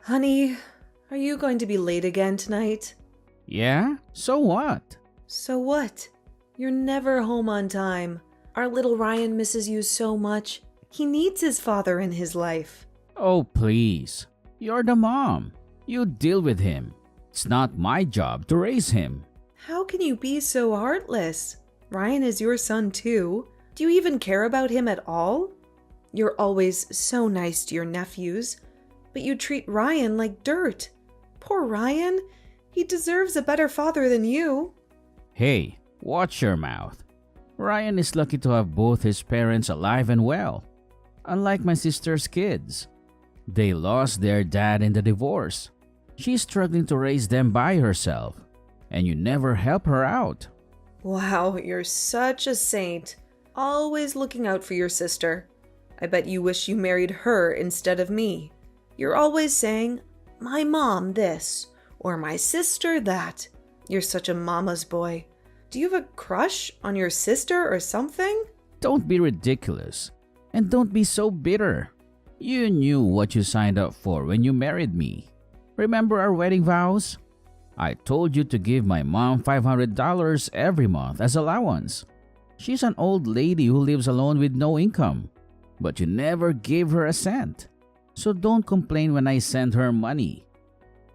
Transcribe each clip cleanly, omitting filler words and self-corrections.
Honey, are you going to be late again tonight? Yeah? So what? So what? You're never home on time. Our little Ryan misses you so much. He needs his father in his life. Oh, please. You're the mom. You deal with him. It's not my job to raise him. How can you be so heartless? Ryan is your son too. Do you even care about him at all? You're always so nice to your nephews, but you treat Ryan like dirt. Poor Ryan. He deserves a better father than you. Hey, watch your mouth. Ryan is lucky to have both his parents alive and well. Unlike my sister's kids. They lost their dad in the divorce. She's struggling to raise them by herself, and you never help her out. Wow, you're such a saint. Always looking out for your sister. I bet you wish you married her instead of me. You're always saying, my mom this, or my sister that. You're such a mama's boy. Do you have a crush on your sister or something? Don't be ridiculous, and don't be so bitter. You knew what you signed up for when you married me. Remember our wedding vows? I told you to give my mom $500 every month as allowance. She's an old lady who lives alone with no income, but you never gave her a cent. So don't complain when I send her money.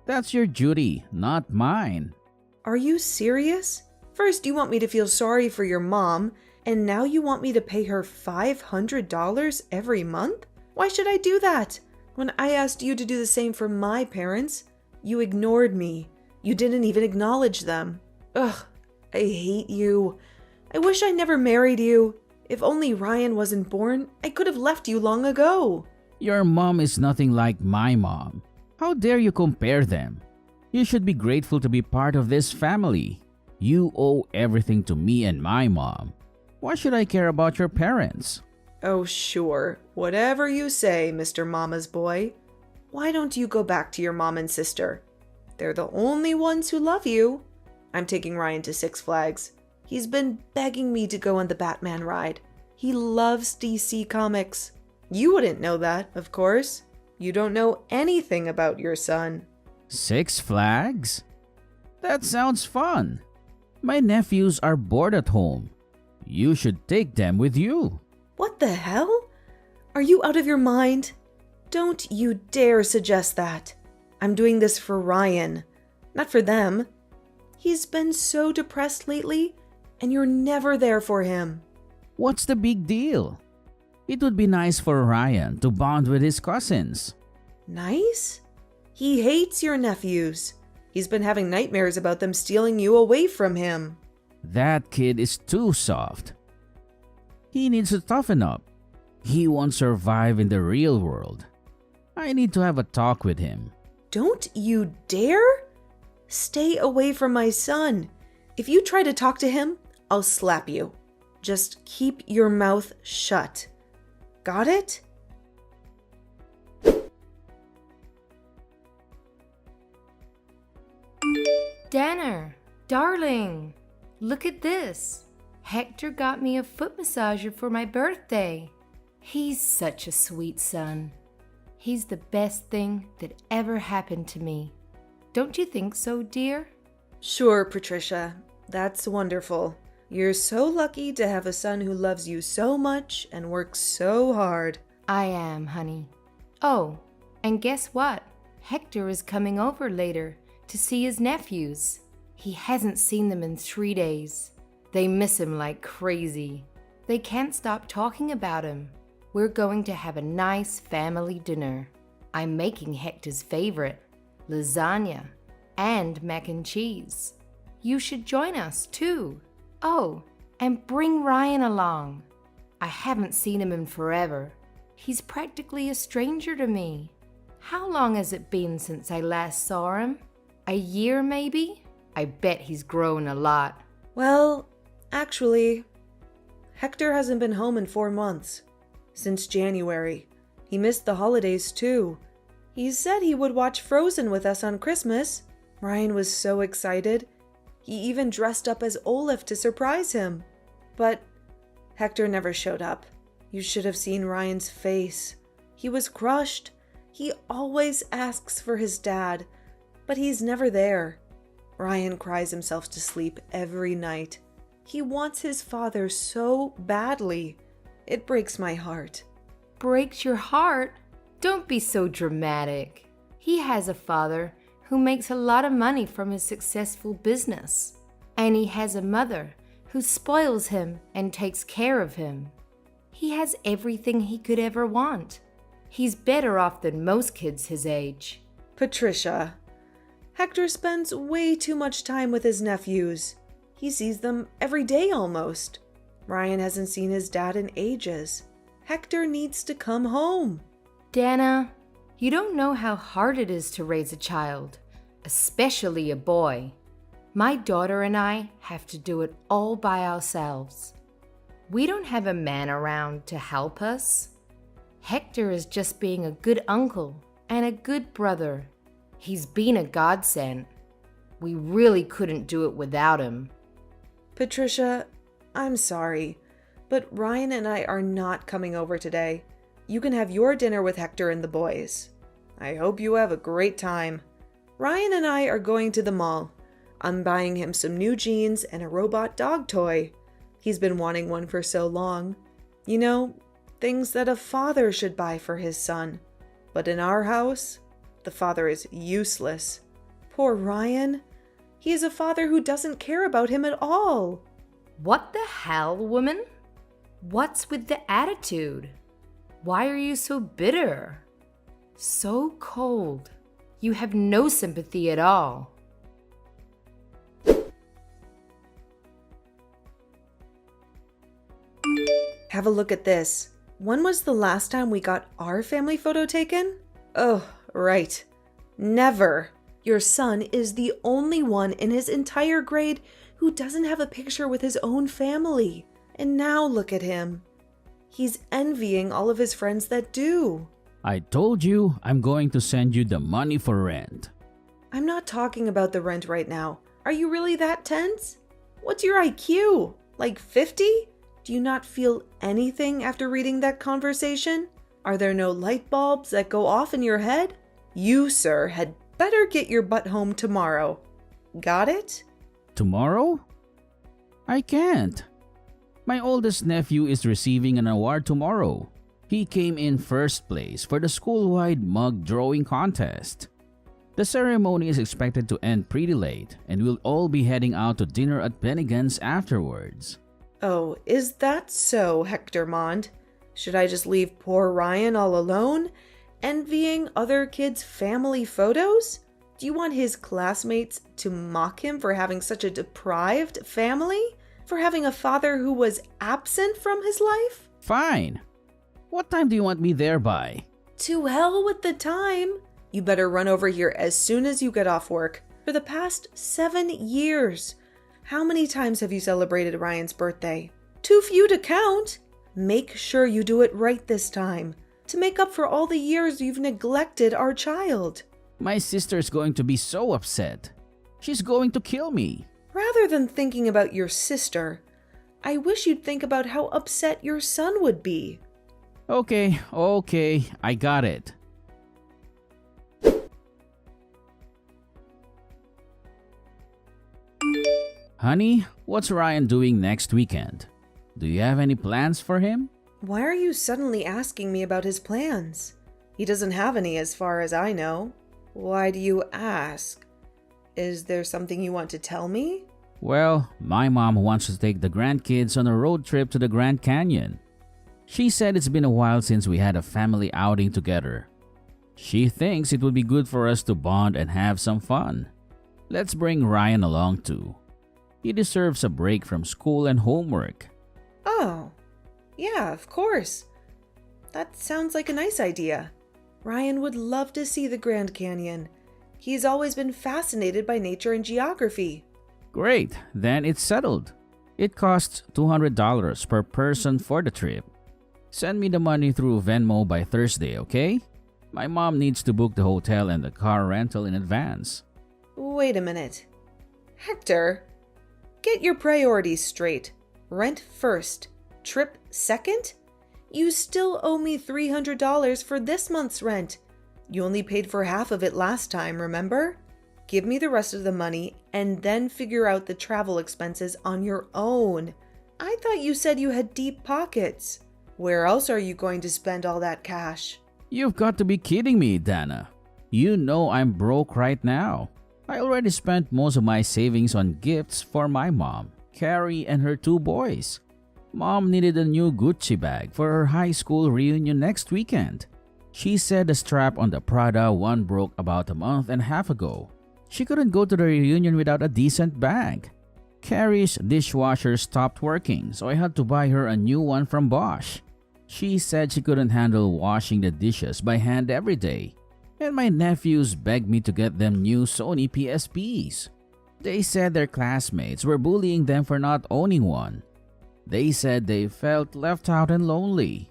That's your duty, not mine. Are you serious? First you want me to feel sorry for your mom, and now you want me to pay her $500 every month? Why should I do that? When I asked you to do the same for my parents, you ignored me. You didn't even acknowledge them. Ugh, I hate you. I wish I never married you. If only Ryan wasn't born, I could have left you long ago. Your mom is nothing like my mom. How dare you compare them? You should be grateful to be part of this family. You owe everything to me and my mom. Why should I care about your parents? Oh, sure. Whatever you say, Mr. Mama's boy. Why don't you go back to your mom and sister? They're the only ones who love you. I'm taking Ryan to Six Flags. He's been begging me to go on the Batman ride. He loves DC Comics. You wouldn't know that, of course. You don't know anything about your son. Six Flags? That sounds fun. My nephews are bored at home. You should take them with you. What the hell? Are you out of your mind? Don't you dare suggest that. I'm doing this for Ryan, not for them. He's been so depressed lately, and you're never there for him. What's the big deal? It would be nice for Ryan to bond with his cousins. Nice? He hates your nephews. He's been having nightmares about them stealing you away from him. That kid is too soft. He needs to toughen up. He won't survive in the real world. I need to have a talk with him. Don't you dare? Stay away from my son. If you try to talk to him, I'll slap you. Just keep your mouth shut. Got it? Danner, darling, look at this. Hector got me a foot massager for my birthday. He's such a sweet son. He's the best thing that ever happened to me. Don't you think so, dear? Sure, Patricia. That's wonderful. You're so lucky to have a son who loves you so much and works so hard. I am, honey. Oh, and guess what? Hector is coming over later to see his nephews. He hasn't seen them in 3 days. They miss him like crazy. They can't stop talking about him. We're going to have a nice family dinner. I'm making Hector's favorite, lasagna and mac and cheese. You should join us too. Oh, and bring Ryan along. I haven't seen him in forever. He's practically a stranger to me. How long has it been since I last saw him? A year maybe? I bet he's grown a lot. Well, actually, Hector hasn't been home in 4 months. Since January. He missed the holidays too. He said he would watch Frozen with us on Christmas. Ryan was so excited. He even dressed up as Olaf to surprise him. But Hector never showed up. You should have seen Ryan's face. He was crushed. He always asks for his dad, but he's never there. Ryan cries himself to sleep every night. He wants his father so badly. It breaks my heart. Breaks your heart? Don't be so dramatic. He has a father who makes a lot of money from his successful business. And he has a mother who spoils him and takes care of him. He has everything he could ever want. He's better off than most kids his age. Patricia, Hector spends way too much time with his nephews. He sees them every day almost. Ryan hasn't seen his dad in ages. Hector needs to come home. Dana, you don't know how hard it is to raise a child, especially a boy. My daughter and I have to do it all by ourselves. We don't have a man around to help us. Hector is just being a good uncle and a good brother. He's been a godsend. We really couldn't do it without him. Patricia, I'm sorry, but Ryan and I are not coming over today. You can have your dinner with Hector and the boys. I hope you have a great time. Ryan and I are going to the mall. I'm buying him some new jeans and a robot dog toy. He's been wanting one for so long. You know, things that a father should buy for his son. But in our house, the father is useless. Poor Ryan. He is a father who doesn't care about him at all. What the hell, woman? What's with the attitude? Why are you so bitter? So cold. You have no sympathy at all. Have a look at this. When was the last time we got our family photo taken? Oh, right. Never. Your son is the only one in his entire grade who doesn't have a picture with his own family. And now look at him. He's envying all of his friends that do. I told you I'm going to send you the money for rent. I'm not talking about the rent right now. Are you really that tense? What's your IQ? Like 50? Do you not feel anything after reading that conversation? Are there no light bulbs that go off in your head? You, sir, had better get your butt home tomorrow. Got it? Tomorrow? I can't. My oldest nephew is receiving an award tomorrow. He came in first place for the school-wide mug drawing contest. The ceremony is expected to end pretty late, and we'll all be heading out to dinner at Bennigan's afterwards. Oh, is that so, Hector Mond? Should I just leave poor Ryan all alone, envying other kids' family photos? Do you want his classmates to mock him for having such a deprived family? For having a father who was absent from his life? Fine. What time do you want me there by? To hell with the time. You better run over here as soon as you get off work. For the past 7 years. How many times have you celebrated Ryan's birthday? Too few to count. Make sure you do it right this time, to make up for all the years you've neglected our child. My sister's going to be so upset. She's going to kill me. Rather than thinking about your sister, I wish you'd think about how upset your son would be. Okay, I got it. Honey, what's Ryan doing next weekend? Do you have any plans for him? Why are you suddenly asking me about his plans? He doesn't have any as far as I know. Why do you ask? Is there something you want to tell me? Well, my mom wants to take the grandkids on a road trip to the Grand Canyon. She said it's been a while since we had a family outing together. She thinks it would be good for us to bond and have some fun. Let's bring Ryan along too. He deserves a break from school and homework. Oh, yeah, of course. That sounds like a nice idea. Ryan would love to see the Grand Canyon. He's always been fascinated by nature and geography. Great, then it's settled. It costs $200 per person for the trip. Send me the money through Venmo by Thursday, okay? My mom needs to book the hotel and the car rental in advance. Wait a minute. Hector, get your priorities straight. Rent first, trip second? You still owe me $300 for this month's rent. You only paid for half of it last time, remember? Give me the rest of the money and then figure out the travel expenses on your own. I thought you said you had deep pockets. Where else are you going to spend all that cash? You've got to be kidding me, Dana. You know I'm broke right now. I already spent most of my savings on gifts for my mom, Carrie, and her 2 boys. Mom needed a new Gucci bag for her high school reunion next weekend. She said the strap on the Prada one broke about a month and a half ago. She couldn't go to the reunion without a decent bag. Carrie's dishwasher stopped working, so I had to buy her a new one from Bosch. She said she couldn't handle washing the dishes by hand every day. And my nephews begged me to get them new Sony PSPs. They said their classmates were bullying them for not owning one. They said they felt left out and lonely.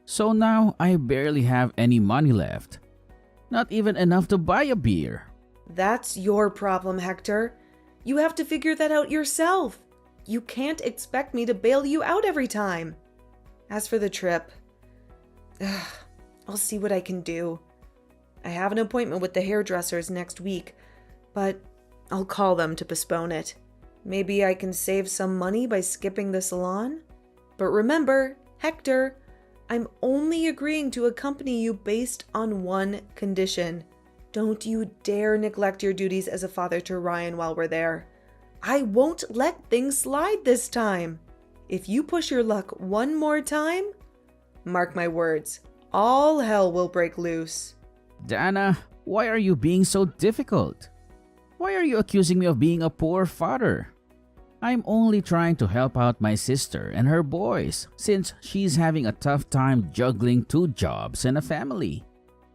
So now I barely have any money left. Not even enough to buy a beer. That's your problem, Hector. You have to figure that out yourself. You can't expect me to bail you out every time. As for the trip, I'll see what I can do. I have an appointment with the hairdressers next week, but I'll call them to postpone it. Maybe I can save some money by skipping the salon? But remember, Hector, I'm only agreeing to accompany you based on one condition. Don't you dare neglect your duties as a father to Ryan while we're there. I won't let things slide this time. If you push your luck one more time, mark my words, all hell will break loose. Dana, why are you being so difficult? Why are you accusing me of being a poor father? I'm only trying to help out my sister and her boys since she's having a tough time juggling 2 jobs and a family.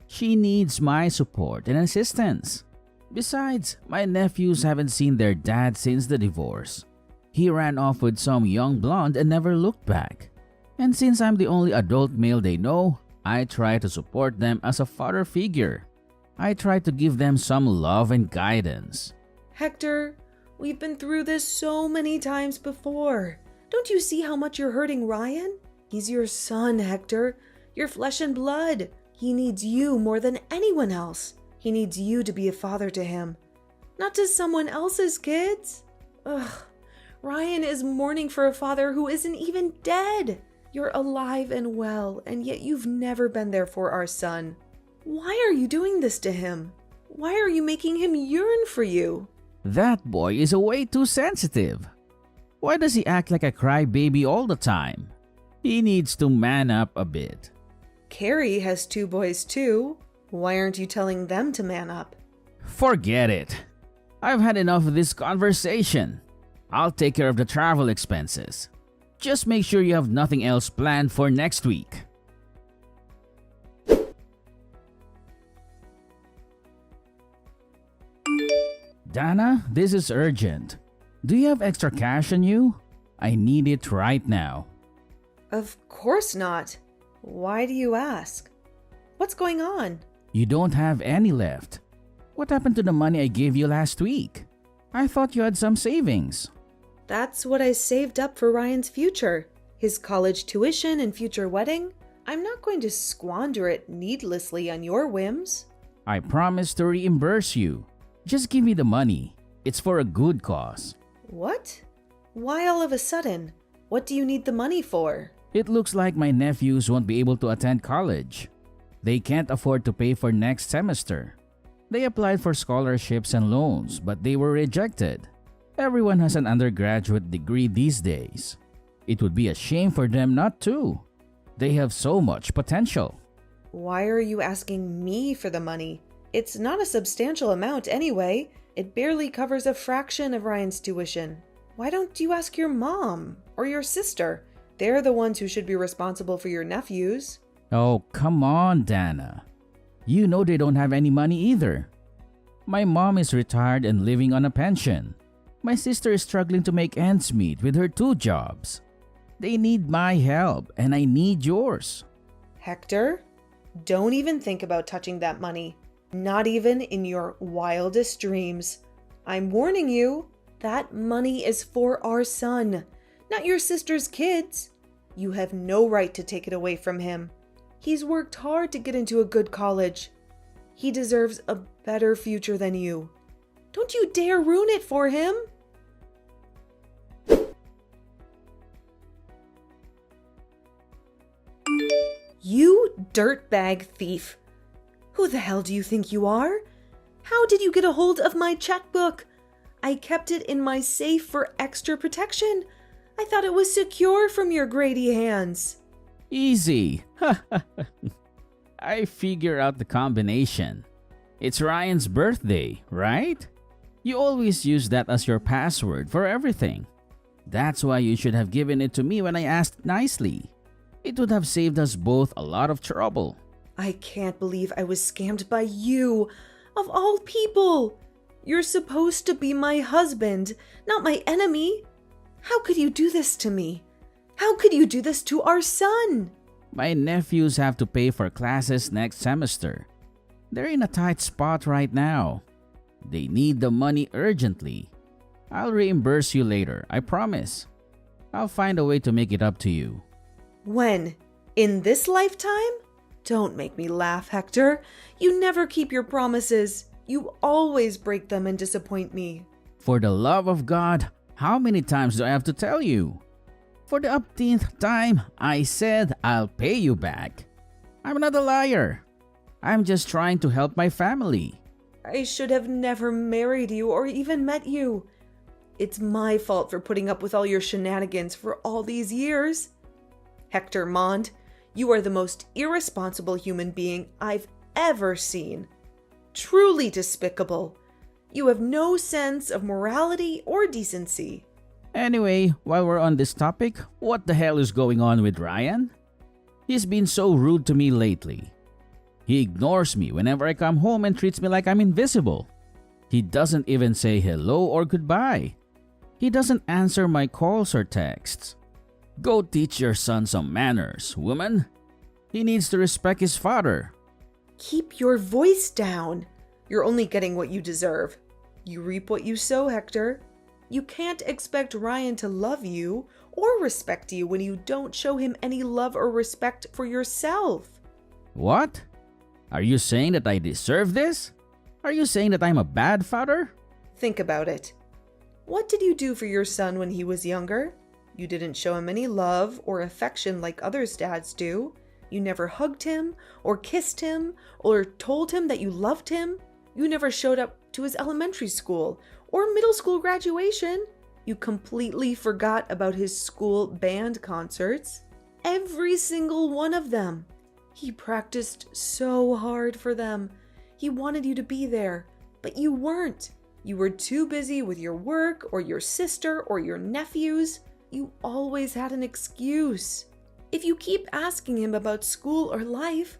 She needs my support and assistance. Besides, my nephews haven't seen their dad since the divorce. He ran off with some young blonde and never looked back. And since I'm the only adult male they know, I try to support them as a father figure. I try to give them some love and guidance. Hector, we've been through this so many times before. Don't you see how much you're hurting Ryan? He's your son, Hector. Your flesh and blood. He needs you more than anyone else. He needs you to be a father to him, not to someone else's kids. Ugh. Ryan is mourning for a father who isn't even dead. You're alive and well, and yet you've never been there for our son. Why are you doing this to him? Why are you making him yearn for you? That boy is way too sensitive. Why does he act like a crybaby all the time? He needs to man up a bit. Carrie has 2 boys too. Why aren't you telling them to man up? Forget it. I've had enough of this conversation. I'll take care of the travel expenses. Just make sure you have nothing else planned for next week. Dana, this is urgent. Do you have extra cash on you? I need it right now. Of course not. Why do you ask? What's going on? You don't have any left. What happened to the money I gave you last week? I thought you had some savings. That's what I saved up for Ryan's future. His college tuition and future wedding. I'm not going to squander it needlessly on your whims. I promise to reimburse you. Just give me the money. It's for a good cause. What? Why all of a sudden? What do you need the money for? It looks like my nephews won't be able to attend college. They can't afford to pay for next semester. They applied for scholarships and loans, but they were rejected. Everyone has an undergraduate degree these days. It would be a shame for them not to. They have so much potential. Why are you asking me for the money? It's not a substantial amount anyway. It barely covers a fraction of Ryan's tuition. Why don't you ask your mom or your sister? They're the ones who should be responsible for your nephews. Oh, come on, Dana. You know they don't have any money either. My mom is retired and living on a pension. My sister is struggling to make ends meet with her 2 jobs. They need my help, and I need yours. Hector, don't even think about touching that money. Not even in your wildest dreams. I'm warning you, that money is for our son, not your sister's kids. You have no right to take it away from him. He's worked hard to get into a good college. He deserves a better future than you. Don't you dare ruin it for him. You dirtbag thief. Who the hell do you think you are? How did you get a hold of my checkbook? I kept it in my safe for extra protection. I thought it was secure from your Grady hands. Easy. I figure out the combination. It's Ryan's birthday, right? You always use that as your password for everything. That's why you should have given it to me when I asked nicely. It would have saved us both a lot of trouble. I can't believe I was scammed by you, of all people. You're supposed to be my husband, not my enemy. How could you do this to me? How could you do this to our son? My nephews have to pay for classes next semester. They're in a tight spot right now. They need the money urgently. I'll reimburse you later, I promise. I'll find a way to make it up to you. When? In this lifetime? Don't make me laugh, Hector. You never keep your promises. You always break them and disappoint me. For the love of God, how many times do I have to tell you? For the upteenth time, I said I'll pay you back. I'm not a liar. I'm just trying to help my family. I should have never married you or even met you. It's my fault for putting up with all your shenanigans for all these years. Hector Mond, you are the most irresponsible human being I've ever seen. Truly despicable. You have no sense of morality or decency. Anyway, while we're on this topic, what the hell is going on with Ryan? He's been so rude to me lately. He ignores me whenever I come home and treats me like I'm invisible. He doesn't even say hello or goodbye. He doesn't answer my calls or texts. Go teach your son some manners, woman. He needs to respect his father. Keep your voice down. You're only getting what you deserve. You reap what you sow, Hector. You can't expect Ryan to love you or respect you when you don't show him any love or respect for yourself. What? Are you saying that I deserve this? Are you saying that I'm a bad father? Think about it. What did you do for your son when he was younger? You didn't show him any love or affection like other dads do. You never hugged him or kissed him or told him that you loved him. You never showed up to his elementary school or middle school graduation. You completely forgot about his school band concerts. Every single one of them. He practiced so hard for them. He wanted you to be there, but you weren't. You were too busy with your work or your sister or your nephews. You always had an excuse. If you keep asking him about school or life,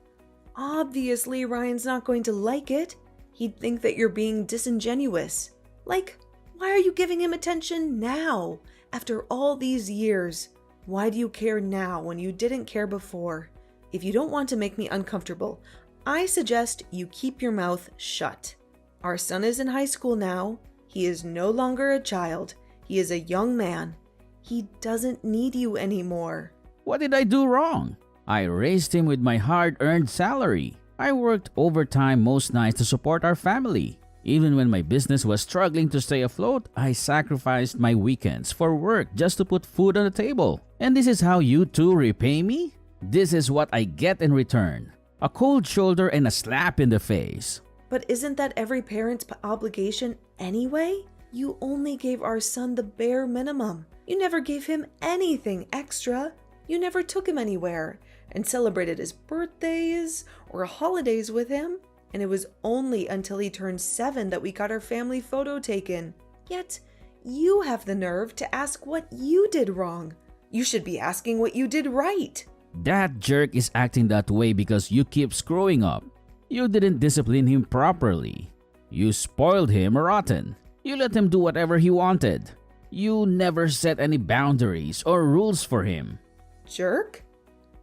obviously Ryan's not going to like it. He'd think that you're being disingenuous. Like, why are you giving him attention now, after all these years? Why do you care now when you didn't care before? If you don't want to make me uncomfortable, I suggest you keep your mouth shut. Our son is in high school now. He is no longer a child. He is a young man. He doesn't need you anymore. What did I do wrong? I raised him with my hard-earned salary. I worked overtime most nights to support our family. Even when my business was struggling to stay afloat, I sacrificed my weekends for work just to put food on the table. And this is how you two repay me? This is what I get in return. A cold shoulder and a slap in the face. But isn't that every parent's obligation anyway? You only gave our son the bare minimum. You never gave him anything extra. You never took him anywhere and celebrated his birthdays or holidays with him. And it was only until he turned 7 that we got our family photo taken. Yet, you have the nerve to ask what you did wrong. You should be asking what you did right. That jerk is acting that way because you keep screwing up. You didn't discipline him properly. You spoiled him rotten. You let him do whatever he wanted. You never set any boundaries or rules for him. Jerk?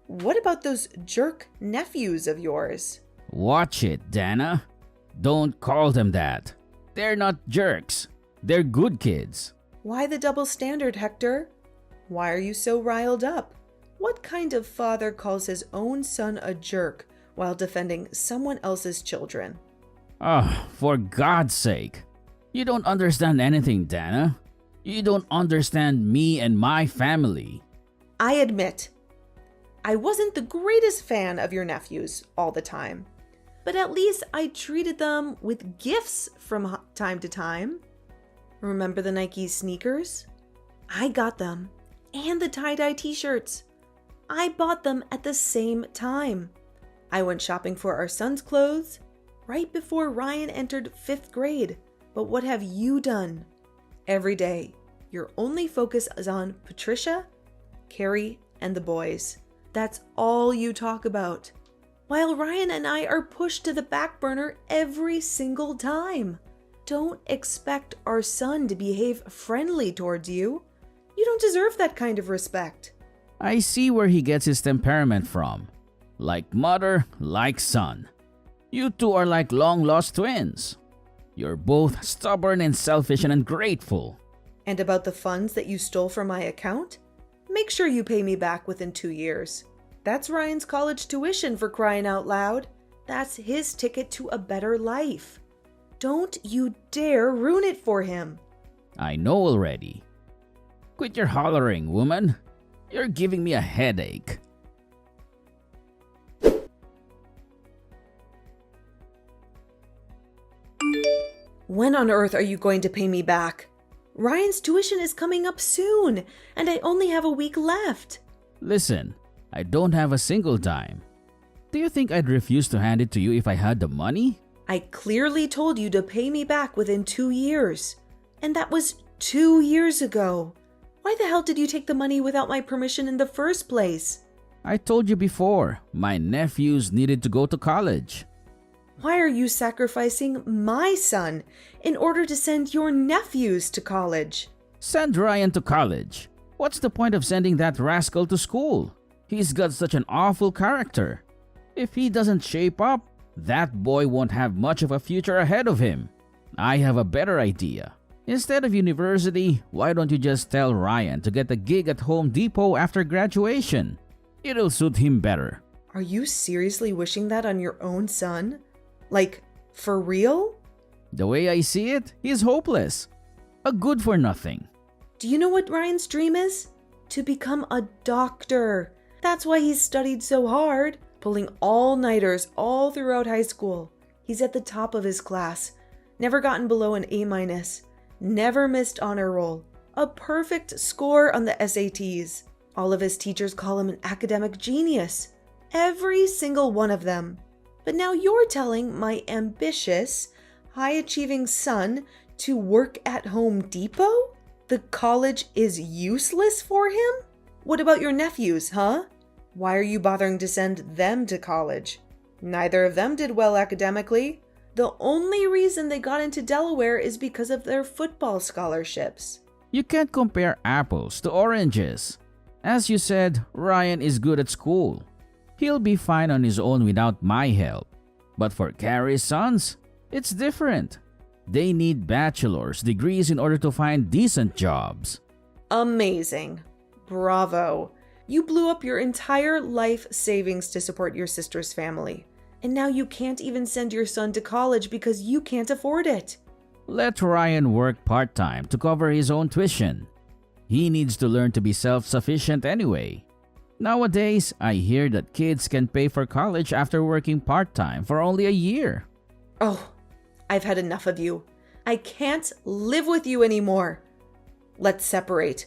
What about those jerk nephews of yours? Watch it, Dana. Don't call them that. They're not jerks. They're good kids. Why the double standard, Hector? Why are you so riled up? What kind of father calls his own son a jerk while defending someone else's children. Oh, for God's sake. You don't understand anything, Dana. You don't understand me and my family. I admit, I wasn't the greatest fan of your nephews all the time, but at least I treated them with gifts from time to time. Remember the Nike sneakers? I got them, and the tie-dye t-shirts. I bought them at the same time. I went shopping for our son's clothes right before Ryan entered 5th grade. But what have you done? Every day, your only focus is on Patricia, Carrie, and the boys. That's all you talk about. While Ryan and I are pushed to the back burner every single time. Don't expect our son to behave friendly towards you. You don't deserve that kind of respect. I see where he gets his temperament from. Like mother, like son. You two are like long-lost twins. You're both stubborn and selfish and ungrateful. And about the funds that you stole from my account? Make sure you pay me back within 2 years. That's Ryan's college tuition, for crying out loud. That's his ticket to a better life. Don't you dare ruin it for him. I know already. Quit your hollering, woman. You're giving me a headache. When on earth are you going to pay me back? Ryan's tuition is coming up soon, and I only have a week left. Listen, I don't have a single dime. Do you think I'd refuse to hand it to you if I had the money? I clearly told you to pay me back within 2 years. And that was 2 years ago. Why the hell did you take the money without my permission in the first place? I told you before, my nephews needed to go to college. Why are you sacrificing my son in order to send your nephews to college? Send Ryan to college. What's the point of sending that rascal to school? He's got such an awful character. If he doesn't shape up, that boy won't have much of a future ahead of him. I have a better idea. Instead of university, why don't you just tell Ryan to get a gig at Home Depot after graduation? It'll suit him better. Are you seriously wishing that on your own son? Like, for real? The way I see it, he's hopeless. A good for nothing. Do you know what Ryan's dream is? To become a doctor. That's why he's studied so hard, pulling all-nighters all throughout high school. He's at the top of his class, never gotten below an A-, never missed honor roll, a perfect score on the SATs. All of his teachers call him an academic genius. Every single one of them. But now you're telling my ambitious, high-achieving son to work at Home Depot? The college is useless for him? What about your nephews, huh? Why are you bothering to send them to college? Neither of them did well academically. The only reason they got into Delaware is because of their football scholarships. You can't compare apples to oranges. As you said, Ryan is good at school. He'll be fine on his own without my help. But for Carrie's sons, it's different. They need bachelor's degrees in order to find decent jobs. Amazing. Bravo. You blew up your entire life savings to support your sister's family. And now you can't even send your son to college because you can't afford it. Let Ryan work part-time to cover his own tuition. He needs to learn to be self-sufficient anyway. Nowadays, I hear that kids can pay for college after working part-time for only a year. Oh, I've had enough of you. I can't live with you anymore. Let's separate.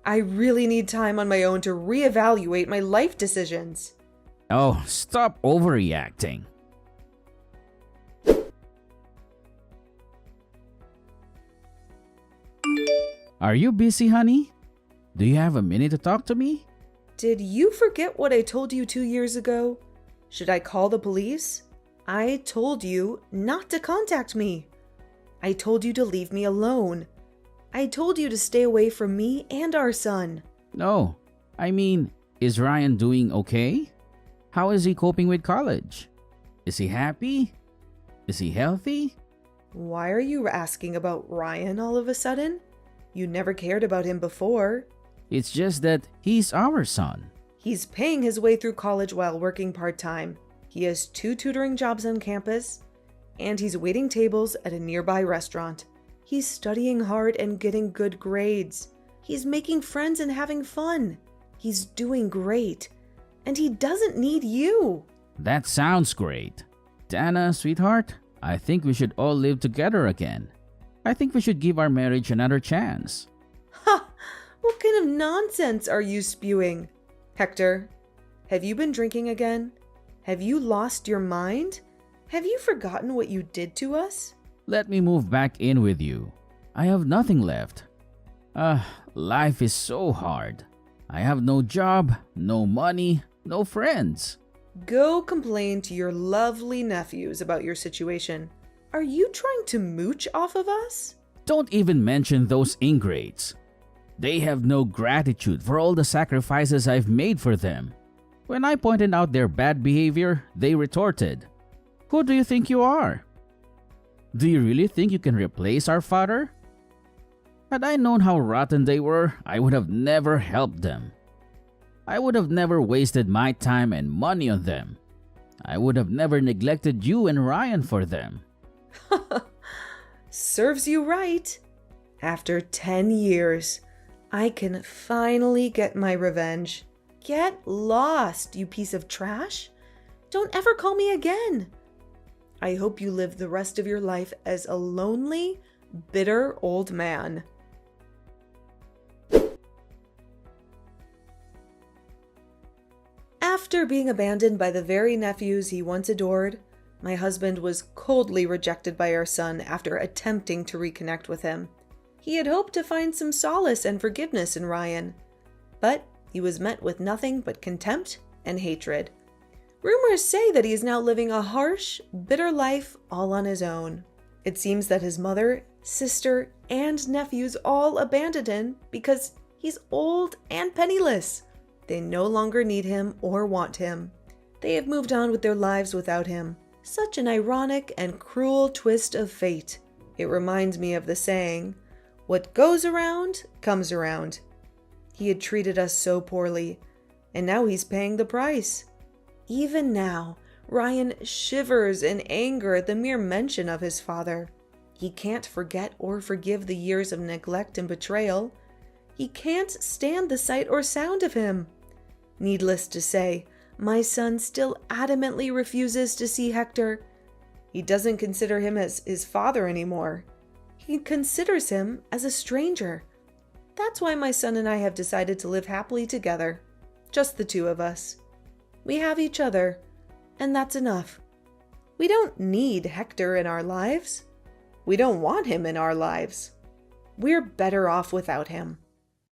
I really need time on my own to reevaluate my life decisions. Oh, stop overreacting. Are you busy, honey? Do you have a minute to talk to me? Did you forget what I told you 2 years ago? Should I call the police? I told you not to contact me. I told you to leave me alone. I told you to stay away from me and our son. No, I mean, is Ryan doing okay? How is he coping with college? Is he happy? Is he healthy? Why are you asking about Ryan all of a sudden? You never cared about him before. It's just that he's our son. He's paying his way through college while working part-time. He has 2 tutoring jobs on campus, and he's waiting tables at a nearby restaurant. He's studying hard and getting good grades. He's making friends and having fun. He's doing great. And he doesn't need you. That sounds great. Dana, sweetheart, I think we should all live together again. I think we should give our marriage another chance. Ha! What kind of nonsense are you spewing? Hector, have you been drinking again? Have you lost your mind? Have you forgotten what you did to us? Let me move back in with you. I have nothing left. Life is so hard. I have no job, no money, no friends. Go complain to your lovely nephews about your situation. Are you trying to mooch off of us? Don't even mention those ingrates. They have no gratitude for all the sacrifices I've made for them. When I pointed out their bad behavior, they retorted, "Who do you think you are? Do you really think you can replace our father?" Had I known how rotten they were, I would have never helped them. I would have never wasted my time and money on them. I would have never neglected you and Ryan for them. Serves you right. After 10 years, I can finally get my revenge. Get lost, you piece of trash. Don't ever call me again. I hope you live the rest of your life as a lonely, bitter old man. After being abandoned by the very nephews he once adored, my husband was coldly rejected by our son after attempting to reconnect with him. He had hoped to find some solace and forgiveness in Ryan, but he was met with nothing but contempt and hatred. Rumors say that he is now living a harsh, bitter life all on his own. It seems that his mother, sister, and nephews all abandoned him because he's old and penniless. They no longer need him or want him. They have moved on with their lives without him. Such an ironic and cruel twist of fate. It reminds me of the saying, "What goes around, comes around." He had treated us so poorly, and now he's paying the price. Even now, Ryan shivers in anger at the mere mention of his father. He can't forget or forgive the years of neglect and betrayal. He can't stand the sight or sound of him. Needless to say, my son still adamantly refuses to see Hector. He doesn't consider him as his father anymore. He considers him as a stranger. That's why my son and I have decided to live happily together. Just the 2 of us. We have each other, and that's enough. We don't need Hector in our lives. We don't want him in our lives. We're better off without him.